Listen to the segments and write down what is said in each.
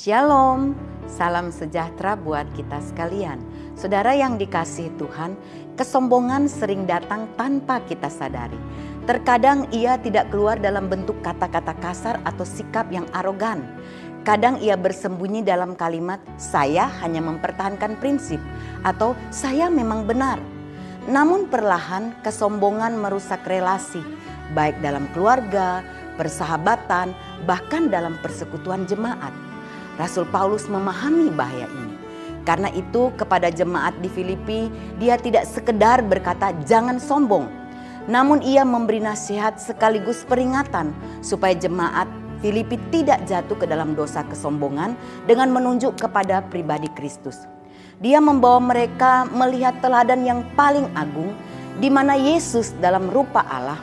Shalom, salam sejahtera buat kita sekalian. Saudara yang dikasihi Tuhan, kesombongan sering datang tanpa kita sadari. Terkadang ia tidak keluar dalam bentuk kata-kata kasar atau sikap yang arogan. Kadang ia bersembunyi dalam kalimat, saya hanya mempertahankan prinsip, atau saya memang benar. Namun perlahan kesombongan merusak relasi, baik dalam keluarga, persahabatan, bahkan dalam persekutuan jemaat. Rasul Paulus memahami bahaya ini. Karena itu kepada jemaat di Filipi, dia tidak sekedar berkata jangan sombong. Namun ia memberi nasihat sekaligus peringatan supaya jemaat Filipi tidak jatuh ke dalam dosa kesombongan dengan menunjuk kepada pribadi Kristus. Dia membawa mereka melihat teladan yang paling agung, di mana Yesus dalam rupa Allah.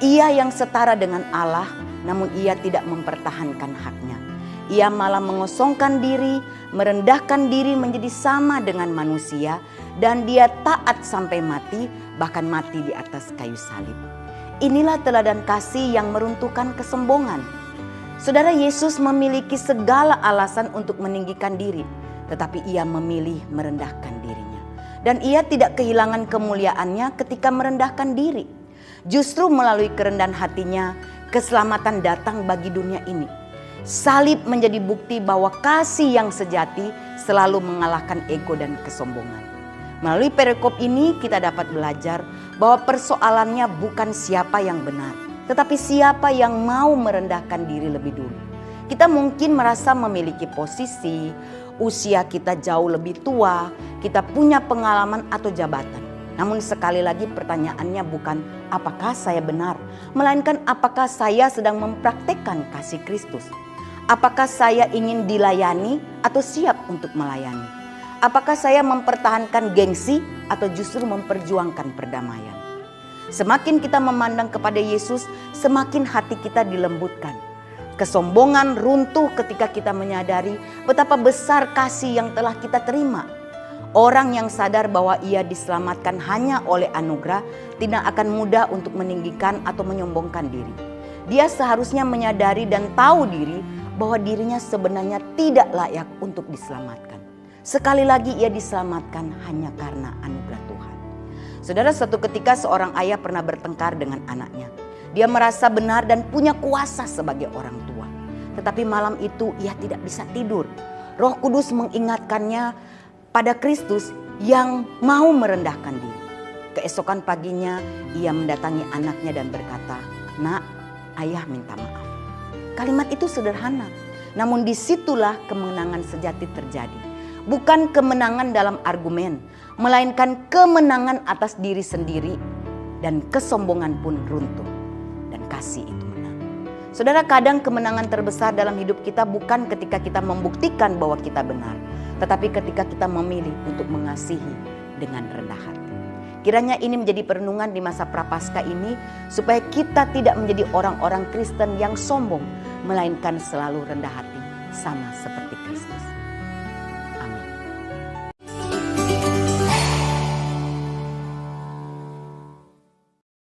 Ia yang setara dengan Allah, namun ia tidak mempertahankan haknya. Ia malah mengosongkan diri, merendahkan diri menjadi sama dengan manusia, dan dia taat sampai mati, bahkan mati di atas kayu salib. Inilah teladan kasih yang meruntuhkan kesombongan. Saudara, Yesus memiliki segala alasan untuk meninggikan diri, tetapi ia memilih merendahkan dirinya. Dan ia tidak kehilangan kemuliaannya ketika merendahkan diri. Justru melalui kerendahan hatinya, keselamatan datang bagi dunia ini. Salib menjadi bukti bahwa kasih yang sejati selalu mengalahkan ego dan kesombongan. Melalui perikop ini kita dapat belajar bahwa persoalannya bukan siapa yang benar, tetapi siapa yang mau merendahkan diri lebih dulu. Kita mungkin merasa memiliki posisi, usia kita jauh lebih tua, kita punya pengalaman atau jabatan. Namun sekali lagi pertanyaannya bukan apakah saya benar, melainkan apakah saya sedang mempraktekkan kasih Kristus. Apakah saya ingin dilayani atau siap untuk melayani? Apakah saya mempertahankan gengsi atau justru memperjuangkan perdamaian? Semakin kita memandang kepada Yesus, semakin hati kita dilembutkan. Kesombongan runtuh ketika kita menyadari betapa besar kasih yang telah kita terima. Orang yang sadar bahwa ia diselamatkan hanya oleh anugerah tidak akan mudah untuk meninggikan atau menyombongkan diri. Dia seharusnya menyadari dan tahu diri bahwa dirinya sebenarnya tidak layak untuk diselamatkan. Sekali lagi ia diselamatkan hanya karena anugerah Tuhan. Saudara, suatu ketika seorang ayah pernah bertengkar dengan anaknya. Dia merasa benar dan punya kuasa sebagai orang tua. Tetapi malam itu ia tidak bisa tidur. Roh Kudus mengingatkannya pada Kristus yang mau merendahkan diri. Keesokan paginya ia mendatangi anaknya dan berkata, "Nak, ayah minta maaf." Kalimat itu sederhana, namun disitulah kemenangan sejati terjadi. Bukan kemenangan dalam argumen, melainkan kemenangan atas diri sendiri, dan kesombongan pun runtuh, dan kasih itu menang. Saudara, kadang kemenangan terbesar dalam hidup kita bukan ketika kita membuktikan bahwa kita benar, tetapi ketika kita memilih untuk mengasihi dengan rendah hati. Kiranya ini menjadi perenungan di masa Prapaskah ini supaya kita tidak menjadi orang-orang Kristen yang sombong, melainkan selalu rendah hati sama seperti Kristus.